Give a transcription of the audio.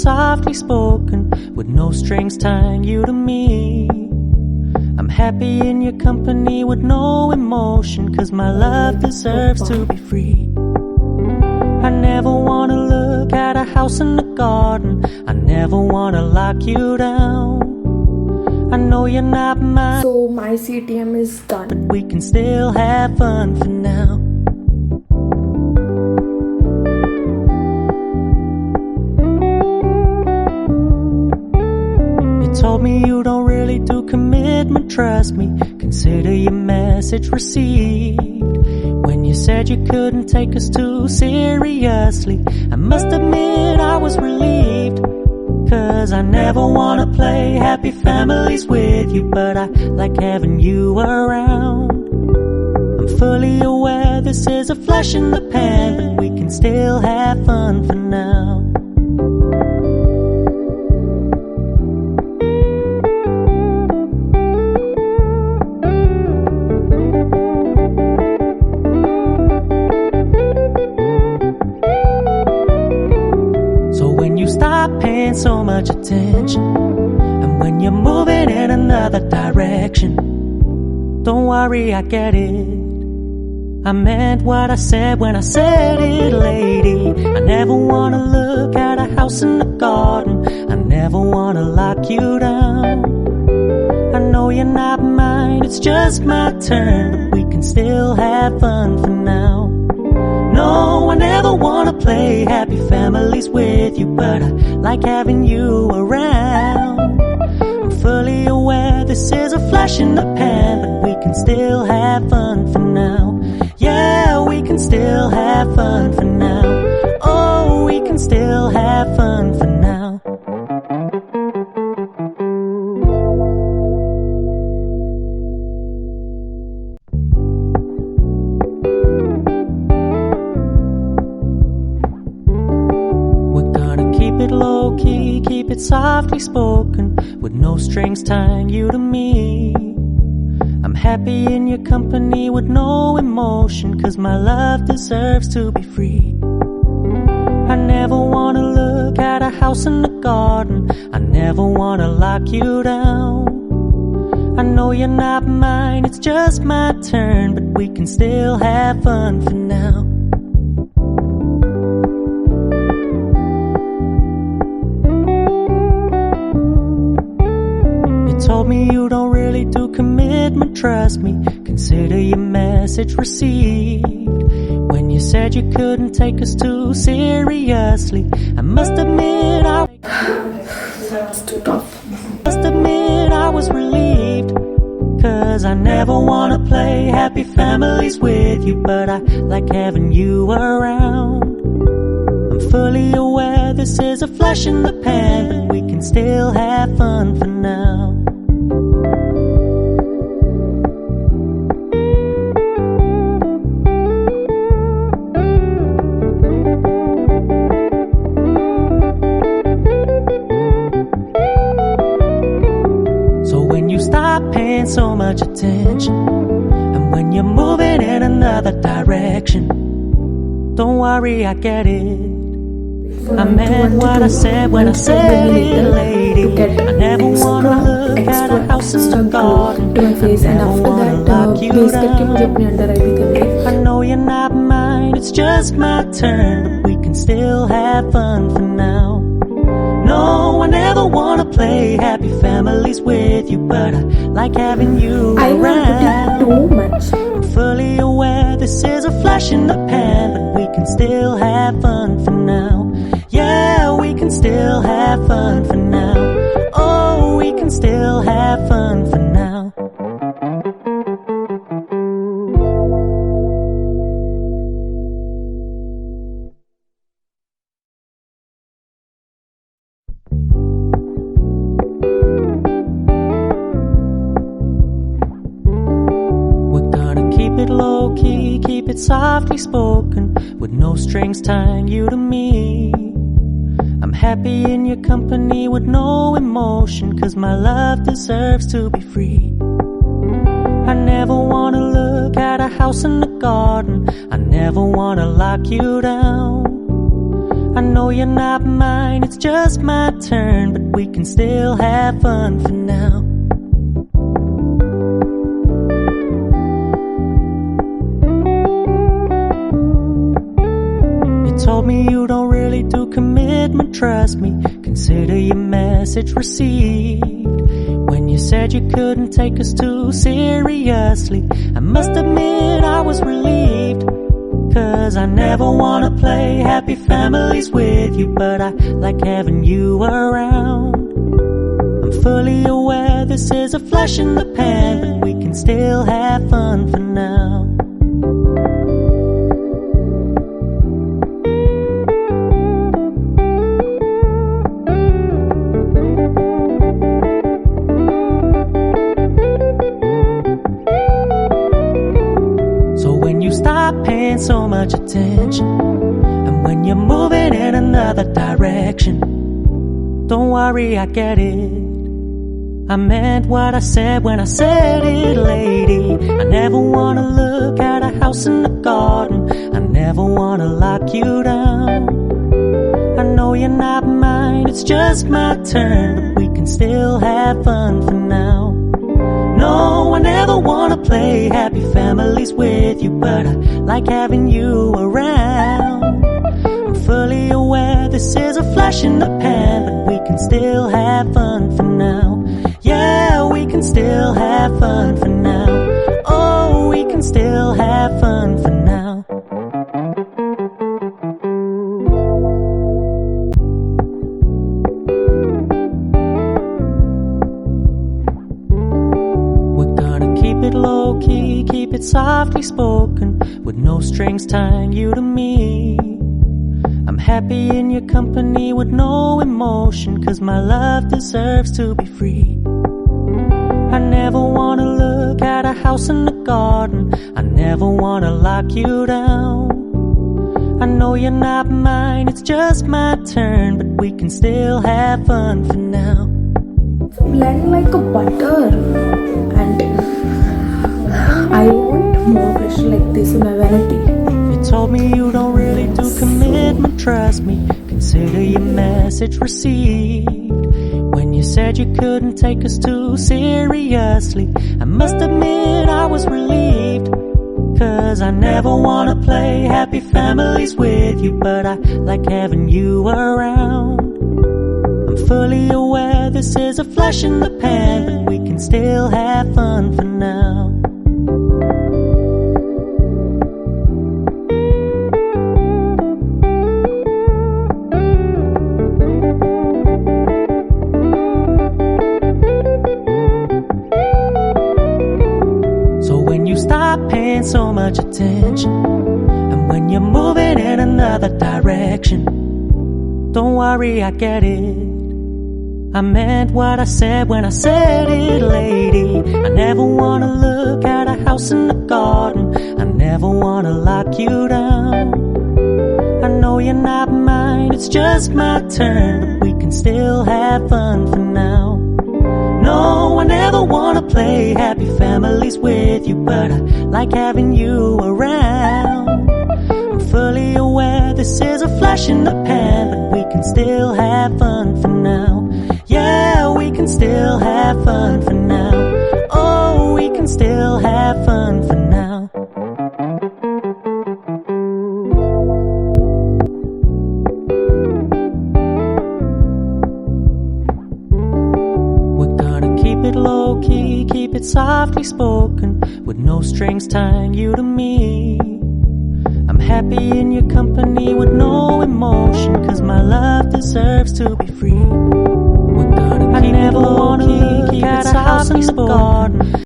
softly spoken, with no strings tying you to me. I'm happy in your company with no emotion, 'cause my love deserves to be free. I never wanna look at a house in the garden, I never wanna lock you down. I know you're not mine, So my CTM is done. but we can still have fun for now. You told me you don't really do commitment, trust me, consider your message received. When you said you couldn't take us too seriously, I must admit I was relieved. 'Cause I never wanna play happy families with you, but I like having you around. I'm fully aware this is a flash in the pan, but we can still have fun for now. Stop paying so much attention, and when you're moving in another direction, don't worry, I get it. I meant what I said when I said it, lady. I never wanna look at a house in the garden, I never wanna lock you down. I know you're not mine, it's just my turn, but we can still have fun for now. No, I never wanna play happy families with you, but I like having you around. I'm fully aware this is a flash in the pan, but we can still have fun for now. Yeah, we can still have fun for now. Oh, we can still have fun for now. Low key, keep it softly spoken, with no strings tying you to me. I'm happy in your company with no emotion, 'cause my love deserves to be free. I never wanna look at a house in the garden, I never wanna lock you down. I know you're not mine, it's just my turn, but we can still have fun for now. Told me you don't really do commitment, trust me, consider your message received. When you said you couldn't take us too seriously, I must admit I was relieved. 'Cause I never wanna play happy families with you, but I like having you around. I'm fully aware this is a flash in the pan, but we can still have fun for now. Stop paying so much attention, and when you're moving in another direction, don't worry, I get it. I meant what I said when I said it, lady. I never wanna look at a house in the garden, to my face, and after that please करके मुझे अपने under ID करनी है. I know you're not mine, it's just my turn, but we can still have fun for now. No, I never wanna play happy families with you, but I like having you around. I am putting too much. I'm fully aware this is a flash in the pan, but we can still have fun for now. Yeah, we can still have fun for now. Oh, we can still have fun for now. Keep it low key, keep it softly spoken, with no strings tying you to me. I'm happy in your company with no emotion, 'cause my love deserves to be free. I never wanna look at a house in the garden, I never wanna lock you down. I I know you're not mine, it's just my turn, but we can still have fun for now. You told me you don't really do commitment, trust me, consider your message received. When you said you couldn't take us too seriously, I must admit I was relieved. 'Cause I never wanna play happy families with you, but I like having you around. I'm fully aware this is a flash in the pan, but we can still have fun for now. Stop paying so much attention, and when you're moving in another direction, don't worry, I get it. I meant what I said when I said it, lady. I never wanna look at a house in the garden, I never wanna lock you down. I know you're not mine, it's just my turn, but we can still have fun for now. No, I never wanna play happy families with you, but I like having you around. I'm fully aware this is a flash in the pan, but we can still have fun for now. Yeah, we can still have fun for now. Oh, we can still have fun for now. Low key, keep it softly spoken, with no strings tying you to me. I'm happy in your company with no emotion, 'cause my love deserves to be free. I never wanna look at a house in the garden, I never wanna lock you down. I know you're not mine, it's just my turn, but we can still have fun for now. So blend like a butter, and I want more pressure like this in my vanity. You told me you don't really do commitment, trust me, consider your message received. When you said you couldn't take us too seriously, I must admit I was relieved. 'Cause I never wanna play happy families with you, but I like having you around. I'm fully aware this is a flash in the pan, but we can still have fun for now. Stop paying so much attention, and when you're moving in another direction, don't worry, I get it. I meant what I said when I said it, lady. I never wanna look at a house in the garden, I never wanna lock you down. I know you're not mine, it's just my turn, but we can still have fun for now. No, I never wanna play happy families with you, but I like having you around. I'm fully aware this is a flash in the pan, but we can still have fun for now. Yeah, we can still have fun for now. Oh, we can still have fun for now. Keep it low key, keep it softly spoken, with no strings tying you to me. I'm happy in your company with no emotion, 'cause my love deserves to be free. We're gonna keep it low key, keep it softly spoken,